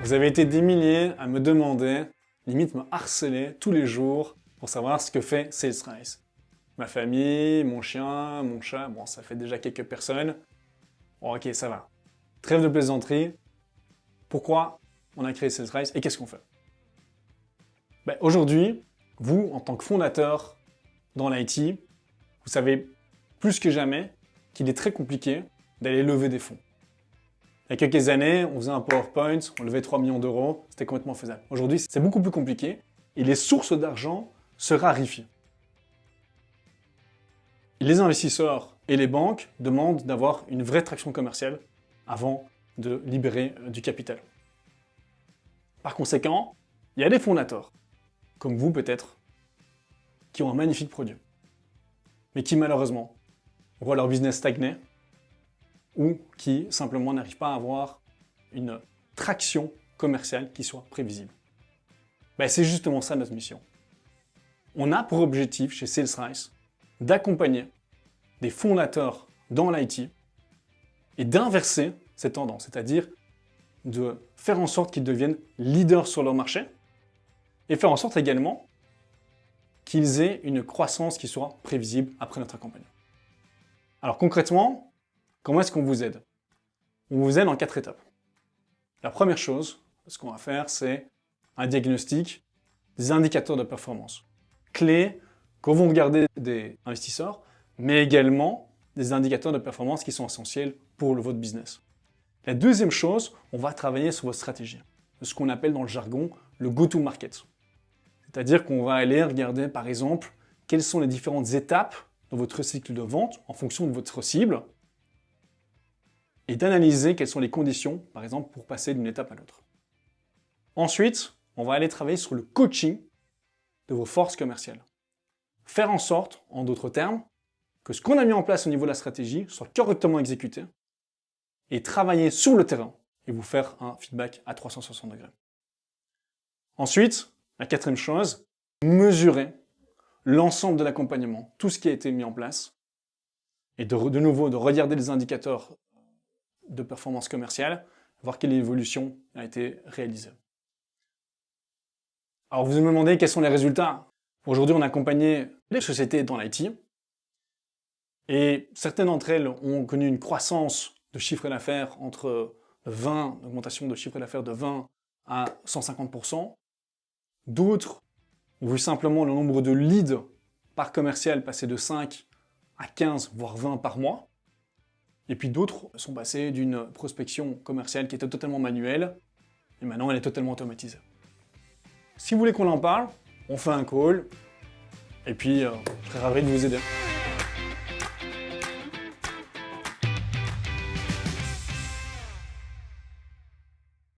Vous avez été des milliers à me demander, limite me harceler tous les jours pour savoir ce que fait SalesRice. Ma famille, mon chien, mon chat, bon ça fait déjà quelques personnes. Bon ok, ça va. Trêve de plaisanterie. Pourquoi on a créé SalesRice et qu'est-ce qu'on fait? Aujourd'hui, vous, en tant que fondateur dans l'IT, vous savez plus que jamais qu'il est très compliqué d'aller lever des fonds. Il y a quelques années, on faisait un PowerPoint, on levait 3 millions d'euros, c'était complètement faisable. Aujourd'hui, c'est beaucoup plus compliqué et les sources d'argent se raréfient. Les investisseurs et les banques demandent d'avoir une vraie traction commerciale avant de libérer du capital. Par conséquent, il y a des fondateurs, comme vous peut-être, qui ont un magnifique produit, mais qui malheureusement voient leur business stagner ou qui simplement n'arrivent pas à avoir une traction commerciale qui soit prévisible. C'est justement ça notre mission. On a pour objectif chez SalesRice d'accompagner des fondateurs dans l'IT et d'inverser cette tendance, c'est-à-dire de faire en sorte qu'ils deviennent leaders sur leur marché et faire en sorte également qu'ils aient une croissance qui soit prévisible après notre accompagnement. Alors concrètement, comment est-ce qu'on vous aide? On vous aide en 4 étapes. La première chose, ce qu'on va faire, c'est un diagnostic des indicateurs de performance. Clés quand vous regardez des investisseurs, mais également des indicateurs de performance qui sont essentiels pour votre business. La deuxième chose, on va travailler sur votre stratégie, ce qu'on appelle dans le jargon le go-to-market. C'est-à-dire qu'on va aller regarder, par exemple, quelles sont les différentes étapes dans votre cycle de vente en fonction de votre cible et d'analyser quelles sont les conditions, par exemple, pour passer d'une étape à l'autre. Ensuite, on va aller travailler sur le coaching de vos forces commerciales. Faire en sorte, en d'autres termes, que ce qu'on a mis en place au niveau de la stratégie soit correctement exécuté et travailler sur le terrain et vous faire un feedback à 360 degrés. Ensuite, la quatrième chose, mesurer l'ensemble de l'accompagnement, tout ce qui a été mis en place et de nouveau de regarder les indicateurs de performance commerciale, voir quelle évolution a été réalisée. Alors vous me demandez quels sont les résultats. Aujourd'hui, on a accompagné les sociétés dans l'IT et certaines d'entre elles ont connu une croissance de chiffre d'affaires entre 20, augmentation de chiffre d'affaires de 20 à 150%. D'autres ont vu simplement le nombre de leads par commercial passer de 5 à 15, voire 20 par mois. Et puis d'autres sont passés d'une prospection commerciale qui était totalement manuelle, et maintenant elle est totalement automatisée. Si vous voulez qu'on en parle, on fait un call, et puis je serai ravi de vous aider.